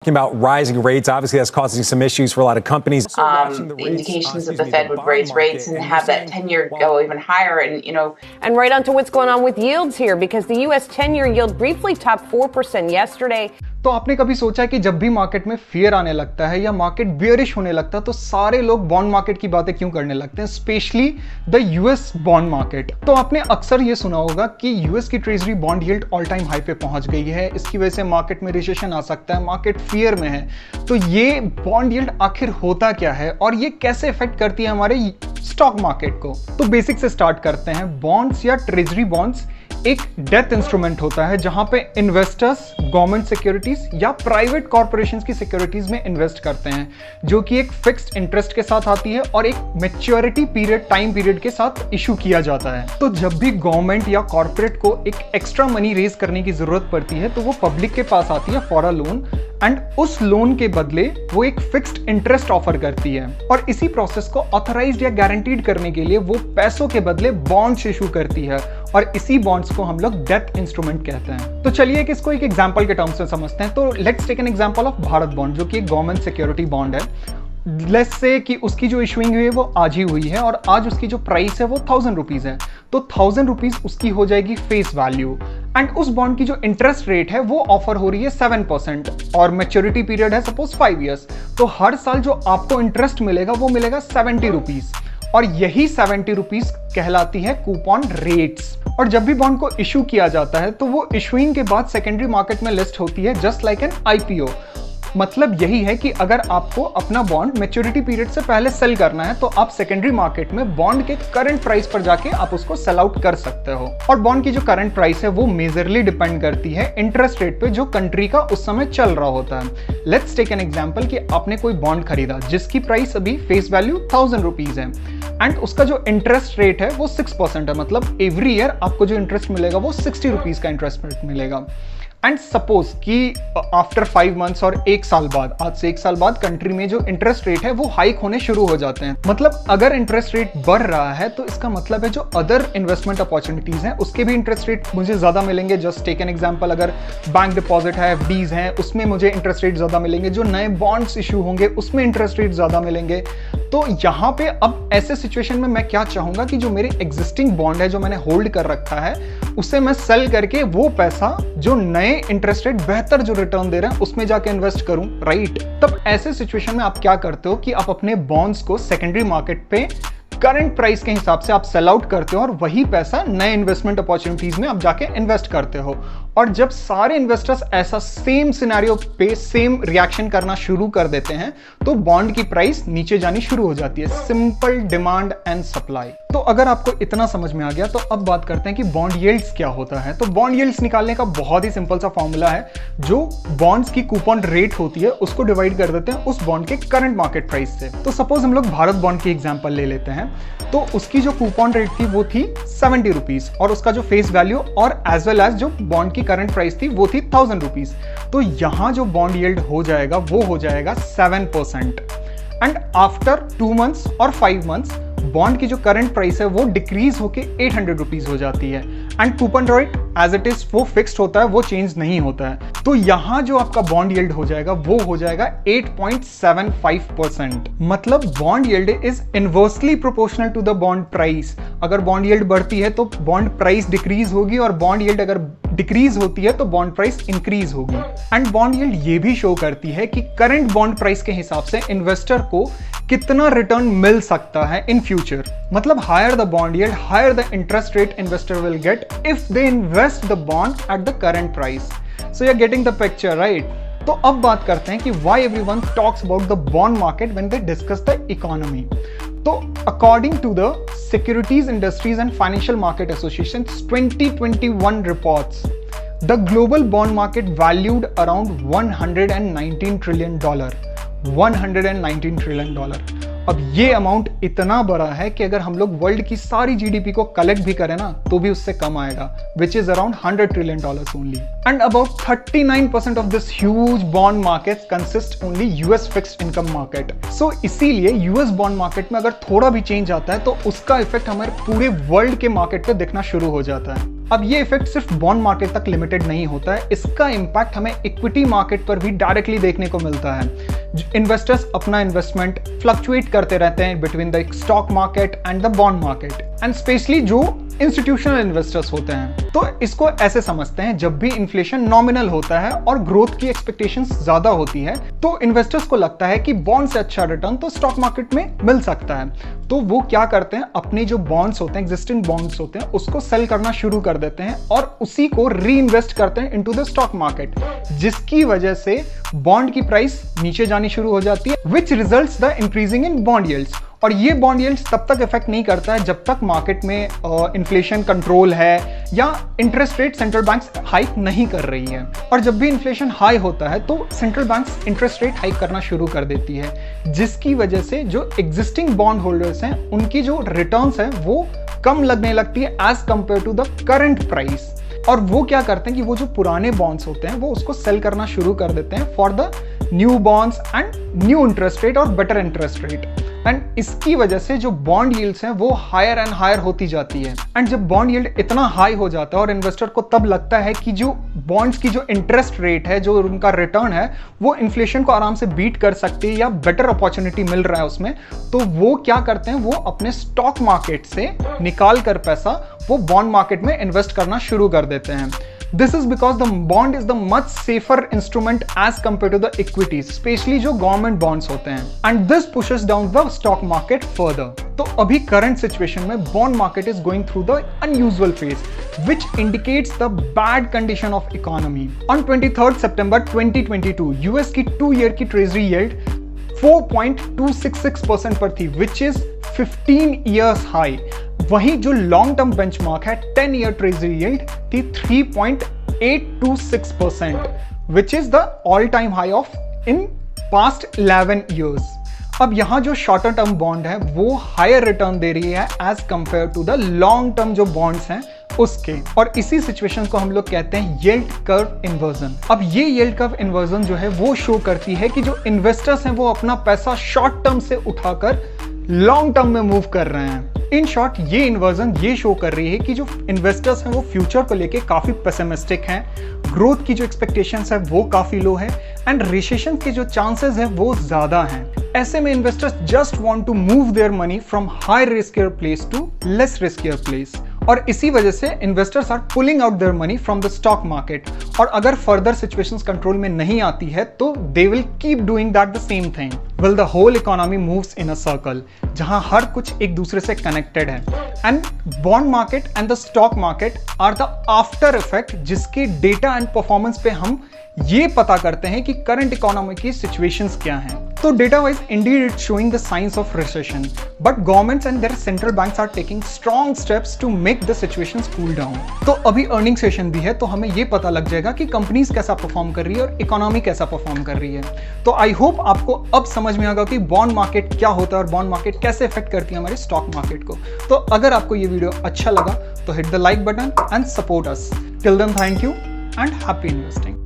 Talking about rising rates, obviously that's causing some issues for a lot of companies. Indications that the Fed would raise rates and have that 10-year go even higher, And right on to what's going on with yields here, because the U.S. 10-year yield briefly topped 4% yesterday. तो आपने कभी सोचा है कि जब भी market में fear आने लगता है या मार्केट बियरिश होने लगता है तो सारे लोग बॉन्ड मार्केट की बातें क्यों करने लगते हैं, specially the US bond market. तो आपने अक्सर ये सुना होगा कि यूएस की treasury bond yield all time high पे पहुंच गई है, इसकी वजह से मार्केट में रिसेशन आ सकता है, मार्केट फियर में है। तो ये बॉन्ड यील्ड आखिर होता क्या है और ये कैसे इफेक्ट करती है हमारे स्टॉक मार्केट को। तो बेसिक से स्टार्ट करते हैं। बॉन्ड्स या ट्रेजरी बॉन्ड्स एक डेथ इंस्ट्रूमेंट होता है जहां पे इन्वेस्टर्स गवर्नमेंट सिक्योरिटीज या प्राइवेट कॉर्पोरेशंस की सिक्योरिटीज में इन्वेस्ट करते हैं, जो कि एक फिक्स्ड इंटरेस्ट के साथ आती है और एक मैच्योरिटी पीरियड टाइम पीरियड के साथ इशू किया जाता है। तो जब भी गवर्नमेंट या कॉर्पोरेट को एक एक्स्ट्रा मनी रेज करने की जरूरत पड़ती है तो वो पब्लिक के पास आती है फॉर अ लोन, एंड उस लोन के बदले वो एक फिक्स्ड इंटरेस्ट ऑफर करती है और इसी प्रोसेस को ऑथराइज्ड या गारंटीड करने के लिए वो पैसों के बदले बॉन्ड्स इशू करती है और इसी बॉन्ड्स को हम लोग डेथ इंस्ट्रूमेंट कहते हैं। तो चलिए इसको एक एग्जांपल के टर्म्स में समझते हैं। तो let's take an example of Bharat bond, जो कि एक गवर्नमेंट सिक्योरिटी बॉन्ड है। लेट्स से कि उसकी जो इशूइंग हुई है वो आज ही हुई है और आज उसकी जो प्राइस है वो 1000 रुपीज है। तो 1000 रुपीज उसकी हो जाएगी फेस वैल्यू, एंड उस बॉन्ड की जो इंटरेस्ट रेट है वो ऑफर हो रही है 7% और मैच्योरिटी पीरियड है सपोज 5 इयर्स। तो हर साल जो आपको इंटरेस्ट मिलेगा वो मिलेगा 70 रुपीज और यही 70 रुपीज कहलाती है कूपन रेट्स। और जब भी बॉन्ड को इशू किया जाता है तो वो इशूइंग के बाद सेकेंडरी मार्केट में लिस्ट होती है जस्ट लाइक एन आईपीओ। मतलब यही है कि अगर आपको अपना बॉन्ड मैच्योरिटी पीरियड से पहले सेल करना है तो आप सेकेंडरी मार्केट में बॉन्ड के करंट प्राइस पर जाके आप उसको सेल आउट कर सकते हो। और बॉन्ड की जो करंट प्राइस है वो मेजरली डिपेंड करती है इंटरेस्ट रेट पे जो कंट्री का उस समय चल रहा होता है। लेट्स टेक एन एग्जांपल कि आपने कोई बॉन्ड खरीदा जिसकी प्राइस अभी फेस वैल्यू 1000 रुपीज है एंड उसका जो इंटरेस्ट रेट है वो 6% है। मतलब एवरी ईयर आपको जो इंटरेस्ट मिलेगा वो 60 रुपीज का इंटरेस्ट रेट मिलेगा। एंड सपोज कि आफ्टर 5 मंथ्स और 1 साल बाद, आज से 1 साल बाद कंट्री में जो इंटरेस्ट रेट है वो हाइक होने शुरू हो जाते हैं। मतलब अगर इंटरेस्ट रेट बढ़ रहा है तो इसका मतलब है जो अदर इन्वेस्टमेंट अपॉर्चुनिटीज हैं उसके भी इंटरेस्ट रेट मुझे ज्यादा मिलेंगे। जस्ट टेक एन एग्जांपल, अगर बैंक डिपॉजिट है, एफडीज हैं, उसमें मुझे इंटरेस्ट रेट ज्यादा मिलेंगे। जो नए बॉन्ड्स इशू होंगे उसमें इंटरेस्ट रेट ज्यादा मिलेंगे। तो यहाँ पे अब ऐसे सिचुएशन में मैं क्या चाहूंगा कि जो मेरे एग्जिस्टिंग बॉन्ड है जो मैंने होल्ड कर रखा है उसे मैं सेल करके वो पैसा जो नए इंटरेस्ट रेट बेहतर जो रिटर्न दे रहे हैं उसमें जाके इन्वेस्ट करूं, राइट। तब ऐसे सिचुएशन में आप क्या करते हो कि आप अपने बॉन्ड्स को सेकेंडरी मार्केट पे करंट प्राइस के हिसाब से आप सेल आउट करते हो और वही पैसा नए इन्वेस्टमेंट अपॉर्चुनिटीज में आप जाके इन्वेस्ट करते हो। और जब सारे इन्वेस्टर्स ऐसा सेम सिनेरियो पे सेम रिएक्शन करना शुरू कर देते हैं तो बॉन्ड की प्राइस नीचे जानी शुरू हो जाती है। Simple demand and supply. तो अगर आपको इतना समझ में आ गया तो अब बात करते हैं कि बॉन्ड यील्ड्स क्या होता है। तो बॉन्ड यील्ड्स निकालने का बहुत ही सिंपल सा फॉर्मूला है। जो बॉन्ड्स की कूपन रेट होती है उसको डिवाइड कर देते हैं उस बॉन्ड के करंट मार्केट प्राइस से। तो सपोज हम लोग भारत बॉन्ड की एग्जांपल ले लेते हैं। तो उसकी जो कूपन रेट थी वो थी 70 रुपीज और उसका जो फेस वैल्यू और एज वेल एज जो बॉन्ड की करंट प्राइस थी वो थी 1000 रुपीज। तो यहां जो बॉन्ड यील्ड हो जाएगा वो हो जाएगा 7%। एंड आफ्टर 2 मंथ्स और 5 मंथ्स बॉन्ड की जो करंट प्राइस है वो डिक्रीज होके 800 रुपीज हो जाती है and coupon rate as it is वो फिक्स्ड होता है, वो चेंज नहीं होता है। तो यहां जो आपका बॉन्ड यील्ड हो जाएगा वो हो जाएगा 8.75%। मतलब bond yield is inversely proportional to the bond price. अगर बॉन्ड यील्ड बढ़ती है तो बॉन्ड प्राइस डिक्रीज होगी और बॉन्ड यील्ड अगर डिक्रीज होती है तो बॉन्ड प्राइस इंक्रीज होगी। एंड बॉन्ड यील्ड ये भी शो करती है कि करंट बॉन्ड प्राइस के हिसाब से इन्वेस्टर को कितना रिटर्न मिल सकता है इन फ्यूचर। मतलब higher the bond yield, higher the interest rate investor will get if they invest the bond at the current price. So you are getting the picture, right. तो अब बात करते हैं कि why everyone talks about the bond market when they discuss the economy. तो according to the securities industries and financial market association 2021 reports, the global bond market valued around $119 trillion. $119 trillion. अब ये amount इतना बड़ा है कि अगर हम लोग वर्ल्ड की सारी जीडीपी को कलेक्ट भी करें ना तो भी उससे कम आएगा, which is around $100 trillion only. And about 39% of this huge bond market consists only US fixed income market. So इसीलिए US bond market में अगर थोड़ा भी चेंज आता है तो उसका इफेक्ट हमारे पूरे वर्ल्ड के मार्केट पे दिखना शुरू हो जाता है। अब ये इफेक्ट सिर्फ बॉन्ड मार्केट तक लिमिटेड नहीं होता है, इसका इंपैक्ट हमें इक्विटी मार्केट पर भी डायरेक्टली देखने को मिलता है। इन्वेस्टर्स अपना इन्वेस्टमेंट फ्लक्चुएट करते रहते हैं between the stock market and the bond market, and specially जो इंस्टीट्यूशनल इन्वेस्टर्स होते हैं। तो इसको ऐसे समझते हैं, जब भी इन्फ्लेशन नॉमिनल होता है और ग्रोथ की एक्सपेक्टेशंस ज्यादा होती है तो इन्वेस्टर्स को लगता है कि बॉन्ड से अच्छा रिटर्न तो स्टॉक मार्केट में मिल सकता है, तो वो क्या करते हैं, अपने जो बॉन्ड्स होते हैं, एग्जिस्टिंग बॉन्ड्स होते हैं, उसको सेल करना शुरू कर देते हैं और उसी को री इन्वेस्ट करते हैं इनटू द स्टॉक मार्केट, जिसकी वजह से बॉन्ड की प्राइस नीचे जानी शुरू हो जाती है, which results the increasing in bond yields. और ये बॉन्ड यील्ड्स तब तक इफेक्ट नहीं करता है जब तक मार्केट में इन्फ्लेशन कंट्रोल है या interest rate central banks hike नहीं कर रही है। और जब भी इन्फ्लेशन हाई होता है तो central banks interest rate hike करना शुरू कर देती है, जिसकी वजह से जो एग्जिस्टिंग बॉन्ड होल्डर्स हैं उनकी जो रिटर्न्स है वो कम लगने लगती है as compare to the current price. और वो क्या करते हैं कि वो जो पुराने बॉन्ड्स होते हैं वो उसको सेल करना शुरू कर देते हैं for the new bonds and new interest rate और बेटर इंटरेस्ट रेट, एंड इसकी वजह से जो बॉन्ड यील्ड्स हैं वो हायर एंड हायर होती जाती है। एंड जब बॉन्ड यील्ड इतना हाई हो जाता है और इन्वेस्टर को तब लगता है कि जो बॉन्ड्स की जो इंटरेस्ट रेट है, जो उनका रिटर्न है, वो इन्फ्लेशन को आराम से बीट कर सकती है या बेटर अपॉर्चुनिटी मिल रहा है उसमें, तो वो क्या करते हैं, वो अपने स्टॉक मार्केट से निकाल कर पैसा वो बॉन्ड मार्केट में इन्वेस्ट करना शुरू कर देते हैं। This is because the bond is the much safer instrument as compared to the equities, especially जो government bonds होते हैं, and this pushes down the stock market further. तो अभी current situation में bond market is going through the unusual phase, which indicates the bad condition of economy. On 23rd September 2022, US की 2-year की Treasury yield 4.266% पर थी, which is 15 years high. वहीं जो long term benchmark है 10 year treasury yield थी 3.826%, which is the all time high of in past 11 years. अब यहां जो शॉर्टर टर्म बॉन्ड है वो हायर रिटर्न दे रही है as compare to the long term जो बॉन्ड्स हैं उसके, और इसी सिचुएशन को हम लोग कहते हैं यील्ड कर्व इन्वर्जन। अब ये यील्ड कर्व इन्वर्जन जो है वो शो करती है कि जो इन्वेस्टर्स हैं वो अपना पैसा शॉर्ट टर्म से उठाकर लॉन्ग टर्म में मूव कर रहे हैं। इन शॉर्ट ये इन्वर्जन ये शो कर रही है कि जो इन्वेस्टर्स हैं वो फ्यूचर को लेके काफी पेसिमिस्टिक हैं, ग्रोथ की जो एक्सपेक्टेशंस है वो काफी लो है, एंड रिसेशन के जो चांसेस है वो ज्यादा हैं। ऐसे में investors just want to move their money from high riskier place to less riskier place, और इसी वजह से investors are pulling out their money from the stock market, और अगर फर्दर सिचुएशंस कंट्रोल में नहीं आती है तो they will keep doing that the same thing. Well the whole economy moves in a circle, जहां हर कुछ एक दूसरे से कनेक्टेड है, and bond market and the stock market are the after effect, जिसके डेटा एंड परफॉर्मेंस पे हम ये पता करते हैं कि करंट इकोनॉमी की सिचुएशंस क्या हैं। तो data wise indeed it's showing the science of recession, but governments and their central banks are taking strong steps to make the situations cool down. तो अभी अर्निंग सेशन भी है, तो हमें ये पता लग जाएगा कि कंपनीज कैसा परफॉर्म कर रही है और इकोनॉमी कैसा परफॉर्म कर रही है। तो आई होप आपको अब समझ में आएगा कि बॉन्ड मार्केट क्या होता है और बॉन्ड मार्केट कैसे इफेक्ट करती है हमारे स्टॉक मार्केट को। तो अगर आपको ये वीडियो अच्छा लगा तो hit the like button and support us. Till then thank you and happy investing.